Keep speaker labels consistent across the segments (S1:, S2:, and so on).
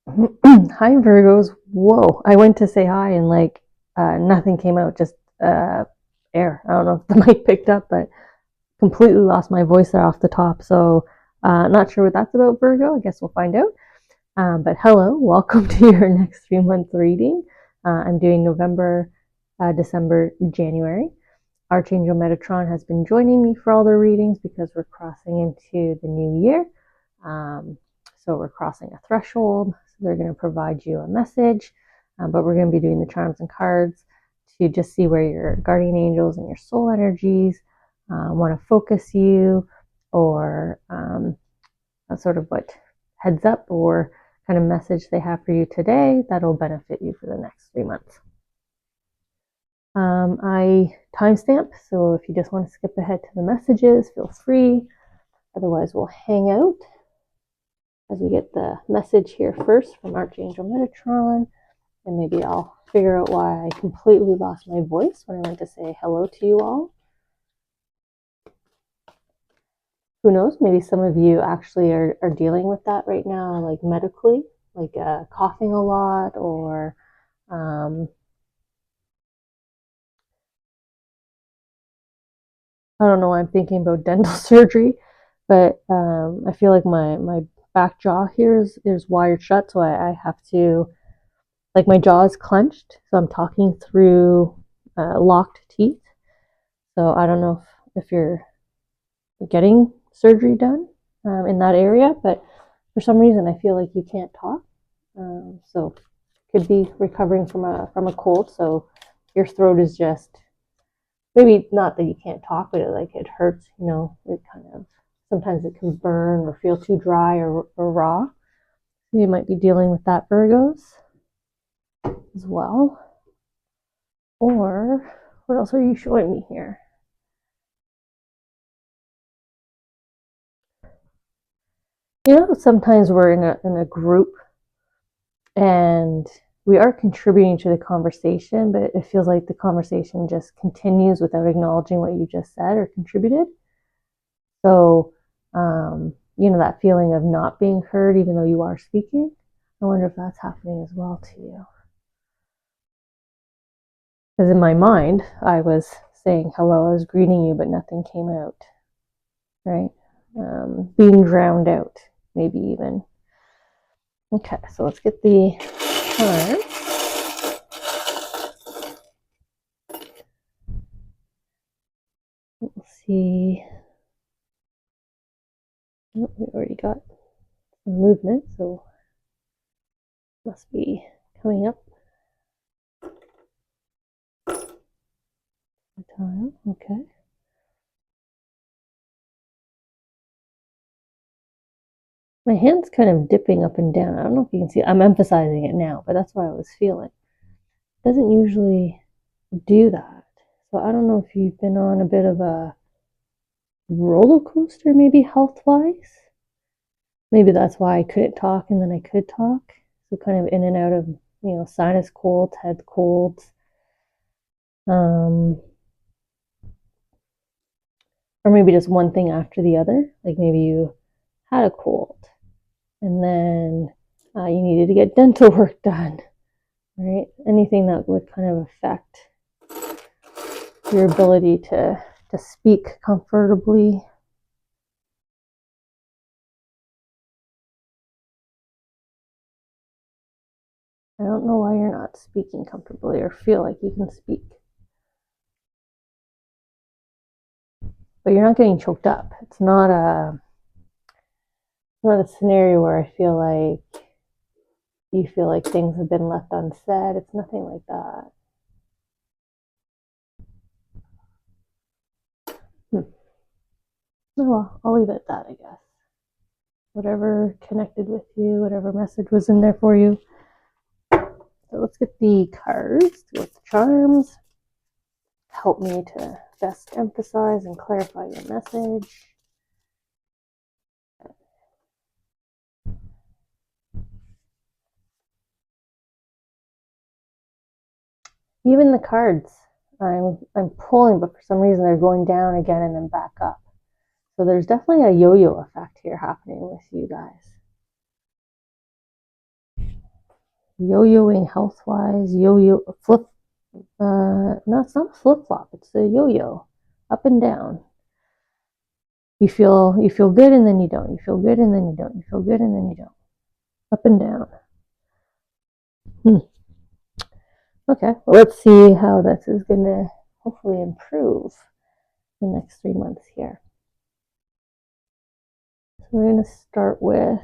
S1: Hi Virgos. Whoa. I went to say hi and nothing came out, just air. I don't know if the mic picked up, but completely lost my voice there off the top. So not sure what that's about, Virgo. I guess we'll find out. But hello, welcome to your next 3 month reading. I'm doing November, December, January. Archangel Metatron has been joining me for all the readings because we're crossing into the new year. So we're crossing a threshold. So they're going to provide you a message, but we're going to be doing the charms and cards to just see where your guardian angels and your soul energies want to focus you, or sort of what heads up or kind of message they have for you today that'll benefit you for the next 3 months. I timestamp, so if you just want to skip ahead to the messages, feel free. Otherwise, we'll hang out as we get the message here first from Archangel Metatron, and maybe I'll figure out why I completely lost my voice when I went to say hello to you all. Who knows, maybe some of you actually are dealing with that right now, like medically, like coughing a lot, or I don't know why I'm thinking about dental surgery, but I feel like my back jaw here is wired shut, so I have to, like, my jaw is clenched, so I'm talking through locked teeth. So I don't know if you're getting surgery done in that area, but for some reason I feel like you can't talk. So could be recovering from a cold, so your throat is just, maybe not that you can't talk, but it hurts, it kind of, sometimes it can burn or feel too dry or raw. So you might be dealing with that, Virgos, as well. Or what else are you showing me here? Sometimes we're in a group and we are contributing to the conversation, but it feels like the conversation just continues without acknowledging what you just said or contributed. So, that feeling of not being heard, even though you are speaking, I wonder if that's happening as well to you. Because in my mind, I was saying hello, I was greeting you, but nothing came out, right? Being drowned out, maybe even. Okay, so let's get the cards. Let's see. Oh, we already got some movement, so must be coming up. Okay. My hand's kind of dipping up and down. I don't know if you can see it. I'm emphasizing it now, but that's what I was feeling. It doesn't usually do that. So I don't know if you've been on a bit of a roller coaster, maybe health-wise. Maybe that's why I couldn't talk and then I could talk. So kind of in and out of, sinus colds, head colds. Or maybe just one thing after the other. Like maybe you had a cold and then you needed to get dental work done, right? Anything that would kind of affect your ability to speak comfortably. I don't know why you're not speaking comfortably or feel like you can speak. But you're not getting choked up. It's not a scenario where I feel like you feel like things have been left unsaid. It's nothing like that. Oh, well, I'll leave it at that, I guess. Whatever connected with you, whatever message was in there for you. So let's get the cards, get the charms. Help me to best emphasize and clarify your message. Even the cards I'm pulling, but for some reason they're going down again and then back up. So there's definitely a yo-yo effect here happening with you guys. yo-yoing health-wise, yo-yo, flip, no, it's not flip-flop, it's a yo-yo, up and down. You feel good and then you don't. You feel good and then you don't. You feel good and then you don't. Up and down. Okay, well, let's see how this is going to hopefully improve the next 3 months here. So we're going to start with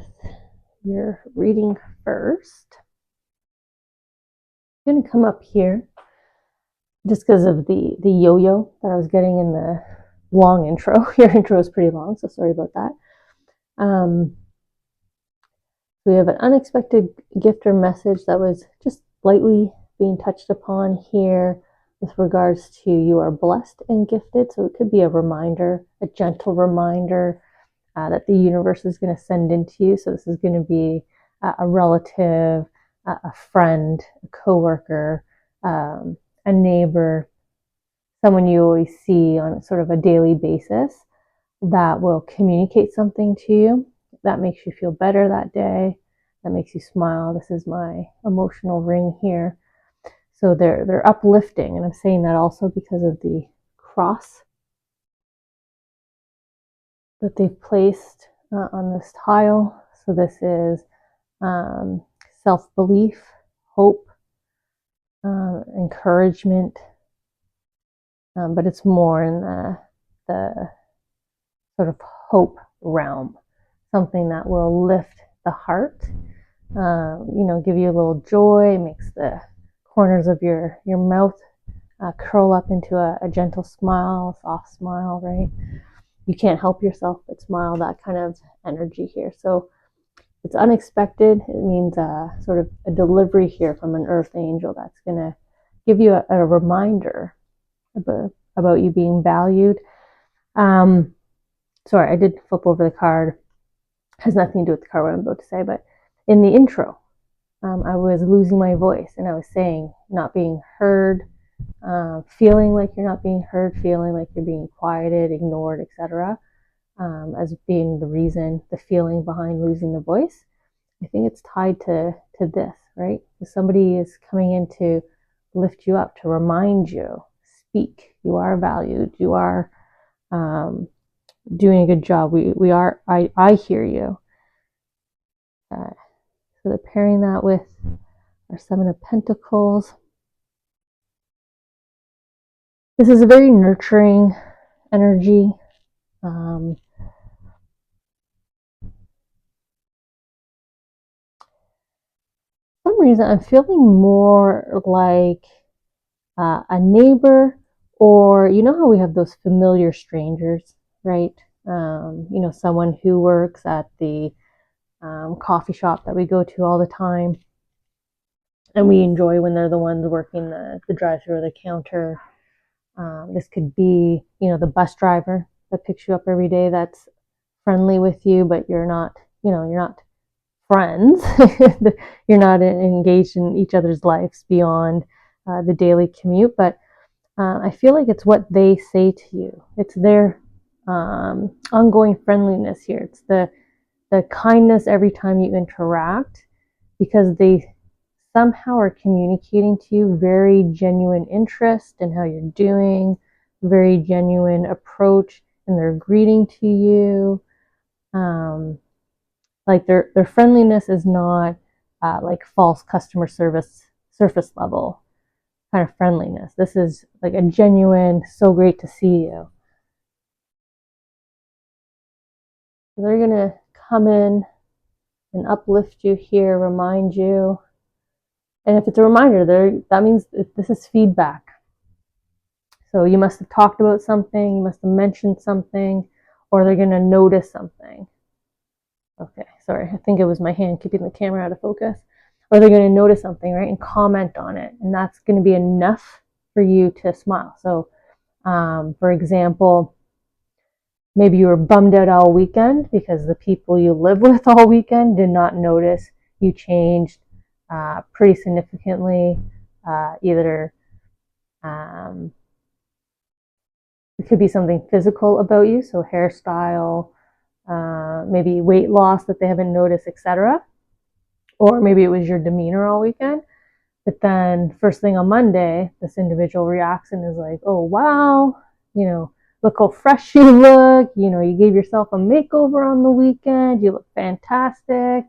S1: your reading first. I'm going to come up here just because of the yo-yo that I was getting in the long intro. Your intro is pretty long, so sorry about that. We have an unexpected gift or message that was just lightly being touched upon here with regards to you are blessed and gifted. So it could be a reminder, a gentle reminder that the universe is going to send into you. So this is going to be a relative, a friend, a coworker, a neighbor, someone you always see on sort of a daily basis that will communicate something to you that makes you feel better that day, that makes you smile. This is my emotional ring here. So they're uplifting, and I'm saying that also because of the cross that they've placed on this tile. So this is self-belief, hope, encouragement, but it's more in the sort of hope realm, something that will lift the heart, give you a little joy, makes the corners of your mouth curl up into a gentle smile, soft smile, right? You can't help yourself but smile, that kind of energy here. So it's unexpected. It means sort of a delivery here from an earth angel that's going to give you a reminder about you being valued. Sorry, I did flip over the card. It has nothing to do with the card, what I'm about to say, but in the intro, I was losing my voice and I was saying not being heard, feeling like you're not being heard, feeling like you're being quieted, ignored, etc., as being the reason, the feeling behind losing the voice. I think it's tied to this, right? If somebody is coming in to lift you up, to remind you, speak, you are valued, you are doing a good job. We are, I hear you. So they're pairing that with our Seven of Pentacles. This is a very nurturing energy. For some reason, I'm feeling more like a neighbor, or you know how we have those familiar strangers, right? Someone who works at the coffee shop that we go to all the time, and we enjoy when they're the ones working the drive-through or the counter. This could be, the bus driver that picks you up every day that's friendly with you, but you're not friends. You're not engaged in each other's lives beyond the daily commute. But I feel like it's what they say to you. It's their ongoing friendliness here. It's the kindness every time you interact, because they somehow are communicating to you very genuine interest in how you're doing, very genuine approach in their greeting to you. Like their friendliness is not like false customer service surface level kind of friendliness. This is like a genuine, so great to see you. They're going to come in and uplift you here, remind you. And if it's a reminder, that means this is feedback. So you must have talked about something, you must have mentioned something, or they're going to notice something. Okay, sorry, I think it was my hand keeping the camera out of focus. Or they're going to notice something, right, and comment on it. And that's going to be enough for you to smile. So, for example, maybe you were bummed out all weekend because the people you live with all weekend did not notice you changed pretty significantly. Either it could be something physical about you, so hairstyle, maybe weight loss that they haven't noticed, etc. or maybe it was your demeanor all weekend. But then first thing on Monday, this individual reacts and is like, oh, wow, look how fresh you look. You gave yourself a makeover on the weekend. You look fantastic.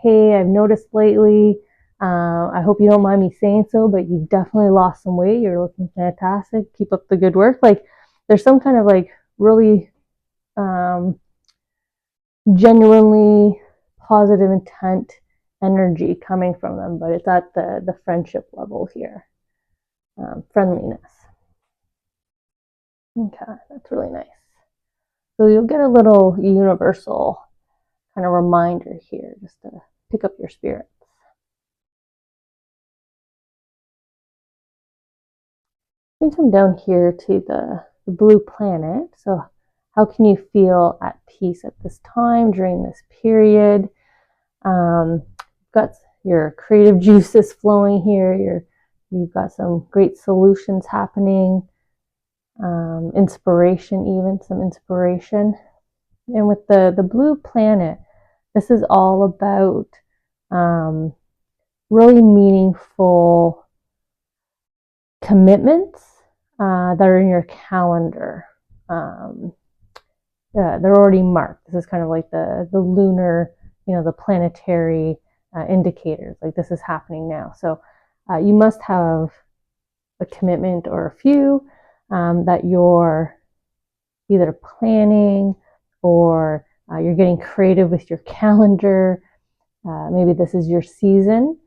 S1: Hey, I've noticed lately, I hope you don't mind me saying so, but you definitely lost some weight. You're looking fantastic. Keep up the good work. Like there's some kind of like really genuinely positive intent energy coming from them, but it's at the friendship level here. Friendliness. Okay, that's really nice. So you'll get a little universal kind of reminder here just to pick up your spirits. You can come down here to the blue planet. So how can you feel at peace at this time during this period? Got your creative juices flowing here. You've got some great solutions happening, inspiration, even some inspiration. And with the blue planet, this is all about really meaningful commitments that are in your calendar. They're already marked. This is kind of like the lunar, the planetary indicators. Like this is happening now. So you must have a commitment or a few that you're either planning or you're getting creative with your calendar. Maybe this is your season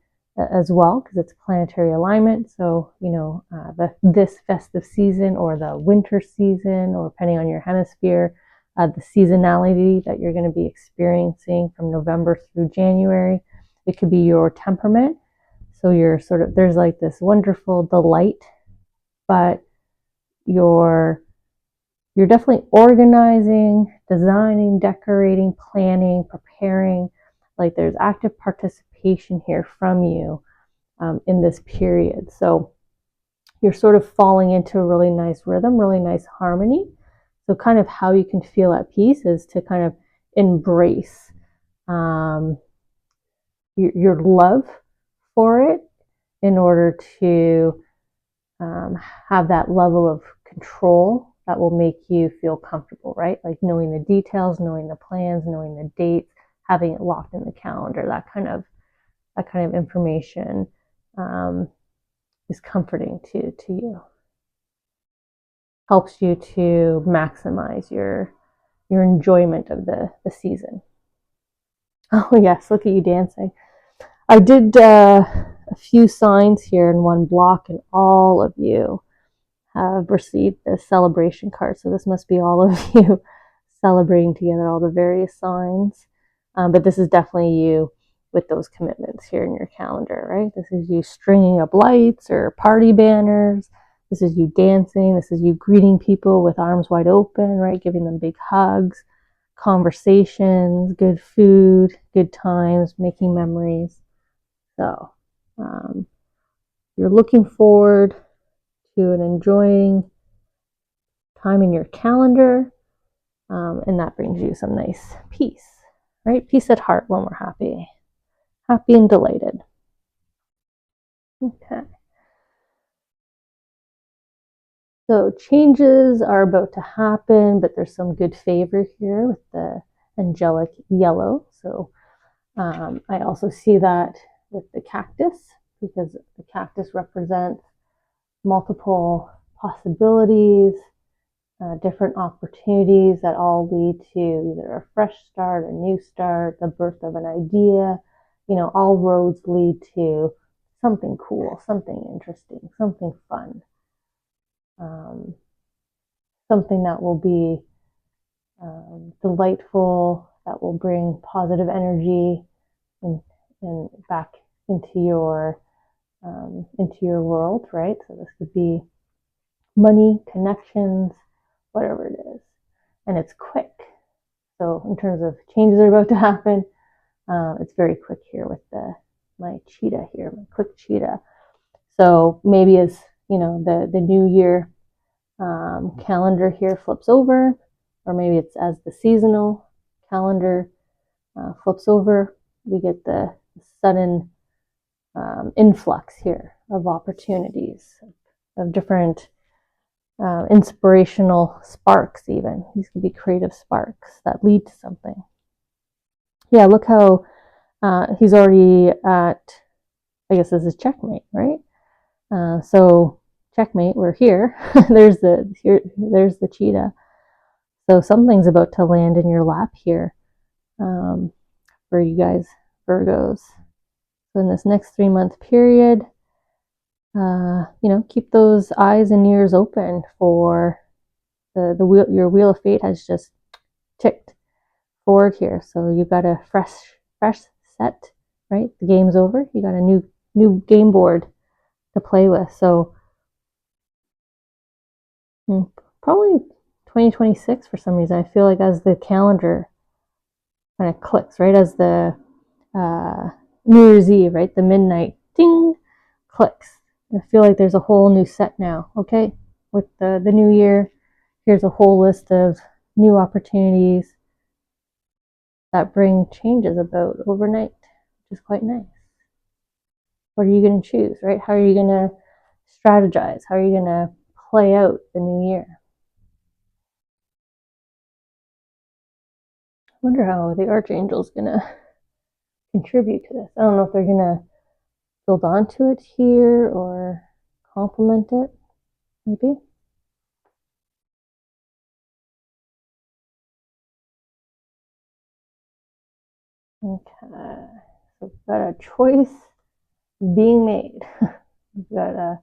S1: as well because it's planetary alignment. So, this festive season or the winter season, or depending on your hemisphere, the seasonality that you're going to be experiencing from November through January. It could be your temperament. So you're there's like this wonderful delight, but you're definitely organizing, designing, decorating, planning, preparing. Like there's active participation here from you in this period. So you're sort of falling into a really nice rhythm, really nice harmony. So kind of how you can feel at peace is to kind of embrace your love for it in order to have that level of control that will make you feel comfortable, right? Like knowing the details, knowing the plans, knowing the dates, having it locked in the calendar. That kind of information is comforting to you. Helps you to maximize your enjoyment of the season. Oh yes, look at you dancing. I did a few signs here in one block, and all of you have received this celebration card. So this must be all of you celebrating together all the various signs. But this is definitely you with those commitments here in your calendar, right? This is you stringing up lights or party banners. This is you dancing. This is you greeting people with arms wide open, right? Giving them big hugs, conversations, good food, good times, making memories. So you're looking forward to an enjoying time in your calendar, and that brings you some nice peace, right? Peace at heart when we're happy and delighted. Okay. So changes are about to happen, but there's some good favor here with the angelic yellow. So I also see that with the cactus, because the cactus represents multiple possibilities, different opportunities that all lead to either a fresh start, a new start, the birth of an idea. All roads lead to something cool, something interesting, something fun, something that will be delightful, that will bring positive energy and back into your world, right? So this could be money, connections, whatever it is, and it's quick. So in terms of changes that are about to happen, it's very quick here with my cheetah here, my quick cheetah. So maybe as the new year calendar here flips over, or maybe it's as the seasonal calendar flips over, we get the sudden influx here of opportunities, of different inspirational sparks even. These could be creative sparks that lead to something. Yeah, look how he's already at, I guess this is checkmate, right? So checkmate, we're here. there's the cheetah. So something's about to land in your lap here for you guys, Virgos. So in this next 3-month period, keep those eyes and ears open for the wheel. Your wheel of fate has just ticked forward here. So you've got a fresh set, right? The game's over. You got a new game board to play with. So probably 2026 for some reason. I feel like as the calendar kind of clicks, right? As the New Year's Eve, right? The midnight ding clicks. I feel like there's a whole new set now, okay? With the new year, here's a whole list of new opportunities that bring changes about overnight, which is quite nice. What are you going to choose, right? How are you going to strategize? How are you going to play out the new year? I wonder how the Archangel's going to contribute to this. I don't know if they're going to build onto it here or complement it, maybe. Okay, so we've got a choice being made. We've got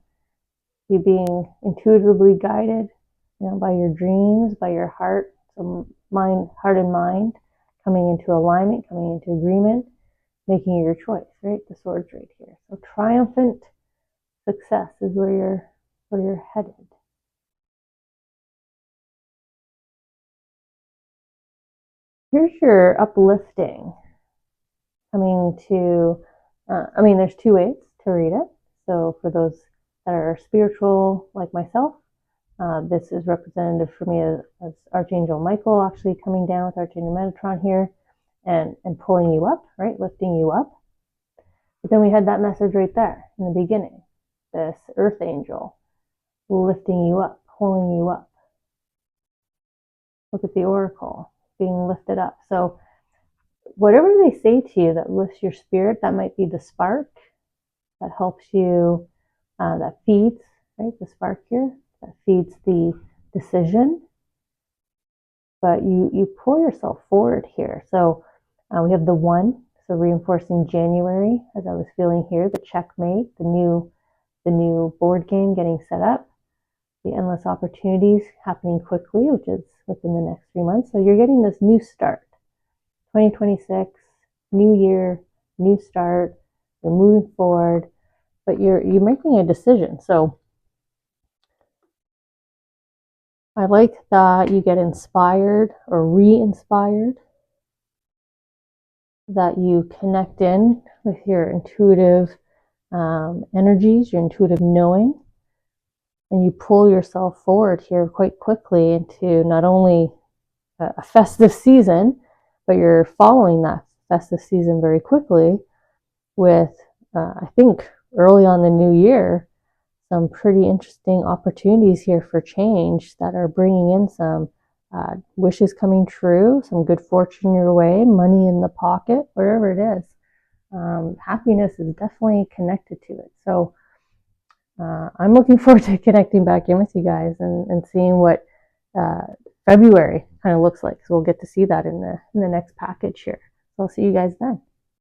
S1: you being intuitively guided, by your dreams, by your heart, so heart and mind coming into alignment, coming into agreement, making your choice, right? The sword's right here. So triumphant success is where you're headed. Here's your uplifting coming to, there's 2 ways to read it. So for those that are spiritual like myself, this is representative for me as Archangel Michael actually coming down with Archangel Metatron here and pulling you up, right? Lifting you up. But then we had that message right there in the beginning, this Earth Angel lifting you up, pulling you up. Look at the Oracle being lifted up. So whatever they say to you that lifts your spirit, that might be the spark that helps you, that feeds, right? The spark here, that feeds the decision. But you pull yourself forward here. So we have the 1, so reinforcing January, as I was feeling here, the checkmate, the new board game getting set up, the endless opportunities happening quickly, which is within the next 3 months. So you're getting this new start. 2026, new year, new start. You're moving forward, but you're making a decision. So I like that you get inspired or re-inspired, that you connect in with your intuitive energies, your intuitive knowing, and you pull yourself forward here quite quickly into not only a festive season, but you're following that festive season very quickly with, I think, early on the new year, some pretty interesting opportunities here for change that are bringing in some wishes coming true, some good fortune your way, money in the pocket, wherever it is. Happiness is definitely connected to it. So I'm looking forward to connecting back in with you guys and seeing what February kind of looks like. So we'll get to see that in the next package here. So I'll see you guys then.